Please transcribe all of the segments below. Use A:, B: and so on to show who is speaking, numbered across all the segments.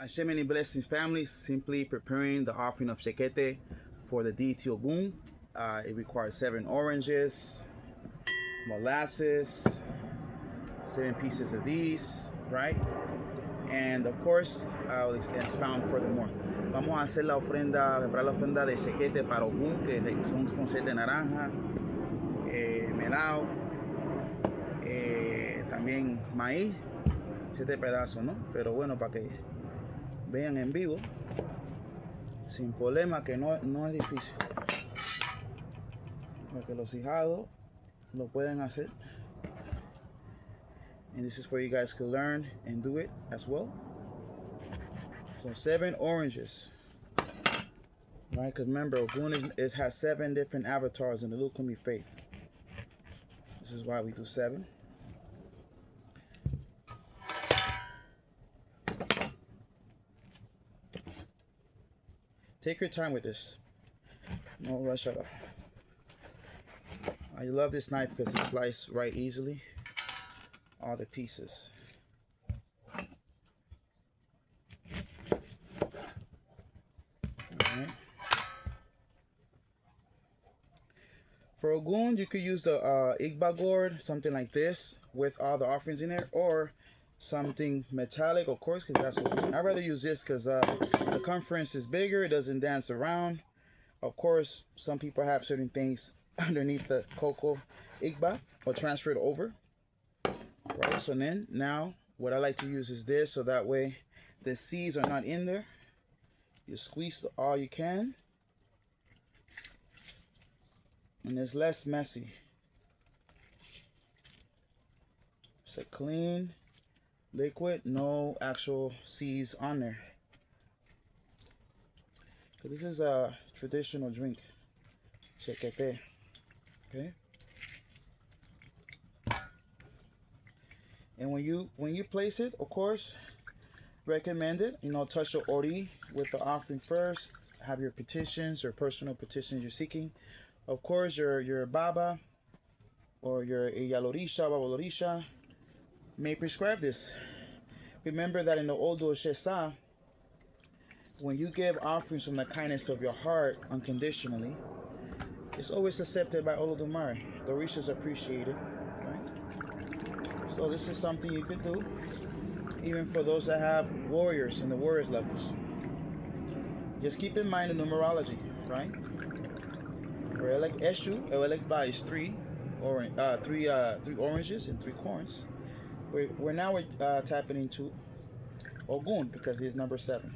A: Hashem many blessings, families. Simply preparing the offering of Shekete for the deity Ogun. It requires 7 oranges, molasses, 7 pieces of these, right? And of course, I'll expound furthermore. Vamos a hacer la ofrenda, preparar la ofrenda de Shekete para Ogun, que son con 7 naranja, melao, también maíz, 7 pedazos, ¿no? Pero bueno, para que vean en vivo, sin problema, que no es difícil. Para que los hijados lo pueden hacer. And this is for you guys to learn and do it as well. So 7 oranges. Right, because remember, Ogun has 7 different avatars in the Lukumi faith. This is why we do 7. Take your time with this. No rush at all. I love this knife because it slices right easily. All the pieces. Alright. For Ogun, you could use the Igba gourd, something like this, with all the offerings in there, or something metallic, of course, because that's what I'd rather use this because circumference is bigger, it doesn't dance around. Of course, some people have certain things underneath the cocoa Igba or transfer it over. Right, so then now what I like to use is this, so that way the seeds are not in there. You squeeze all you can, and it's less messy. It's a clean liquid, no actual seeds on there. This is a traditional drink, Shekete. Okay. And when you place it, of course, recommend it. Touch your ori with the offering first. Have your petitions or personal petitions you're seeking. Of course, your baba or your yalorisha, babalorisha may prescribe this. Remember that in the old Shesa, when you give offerings from the kindness of your heart unconditionally, it's always accepted by Olodumare. The Orishas appreciate it, right? So this is something you could do, even for those that have warriors in the warriors levels. Just keep in mind the numerology, right? For Elek Eshu, Elek Ba is 3 oranges and 3 corns. We're tapping into Ogun because he's number 7.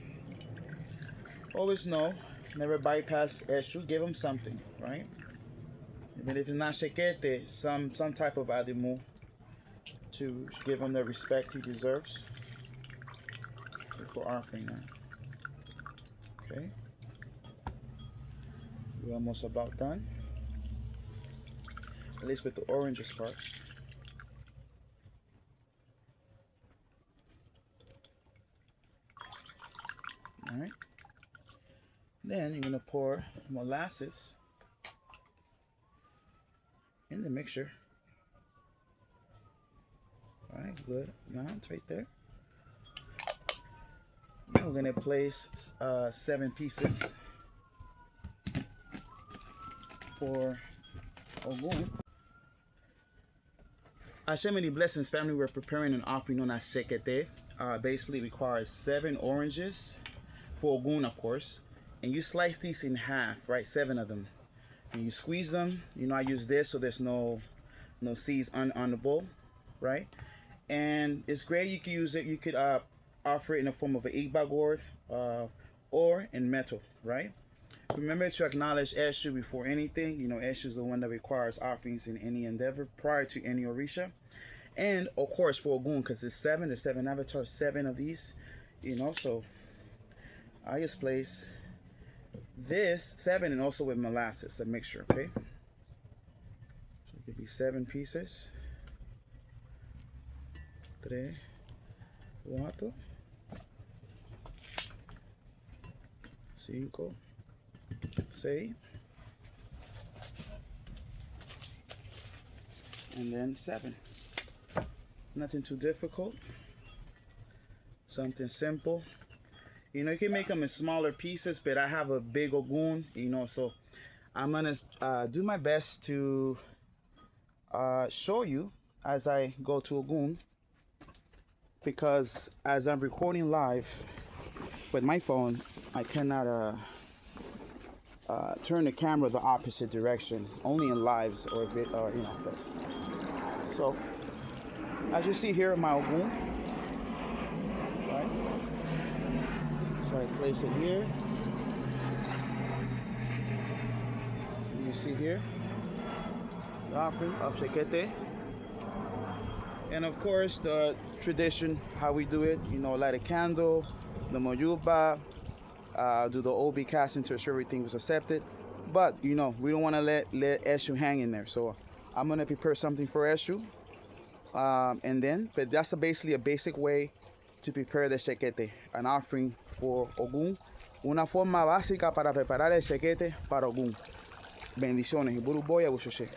A: Always know, never bypass Eshu. Give him something, right? Even if it's not Shekete, some type of adimu to give him the respect he deserves before offering that. Okay, we're almost about done, at least with the oranges part. All right. Then you're gonna pour molasses in the mixture. All right, good amount right there. Now we're gonna place 7 pieces for Ogun. Hashem many blessings, family. We're preparing an offering known as Shekete. Basically requires 7 oranges for Ogun, of course. And you slice these in half, right? 7 of them. And you squeeze them. I use this so there's no seeds on the bowl, right? And it's great. You can use it. You could offer it in the form of an Igba gourd or in metal, right? Remember to acknowledge Eshu before anything. Eshu is the one that requires offerings in any endeavor prior to any Orisha. And of course for Ogun, because there's 7 avatars, 7 of these, so I just place this 7 and also with molasses, a mixture, okay? So it could be 7 pieces. 3, 4, 5, 6, and then 7. Nothing too difficult. Something simple. You know, you can make them in smaller pieces, but I have a big Ogun, you know, so I'm gonna do my best to show you as I go to Ogun, because as I'm recording live with my phone, I cannot turn the camera the opposite direction, only in lives or you know. But, so as you see here, my Ogun, right? So I place it here. You see here the offering of Shekete, and of course the tradition, how we do it. You know, light a candle, the moyuba, do the obi casting to ensure everything was accepted. But you know, we don't want to let Eshu hang in there, so I'm gonna prepare something for Eshu, and then, but that's basically a basic way to prepare the Shekete, an offering for Ogun, una forma básica para preparar el Shekete para Ogun. Bendiciones y Buru Boya Bushoshe.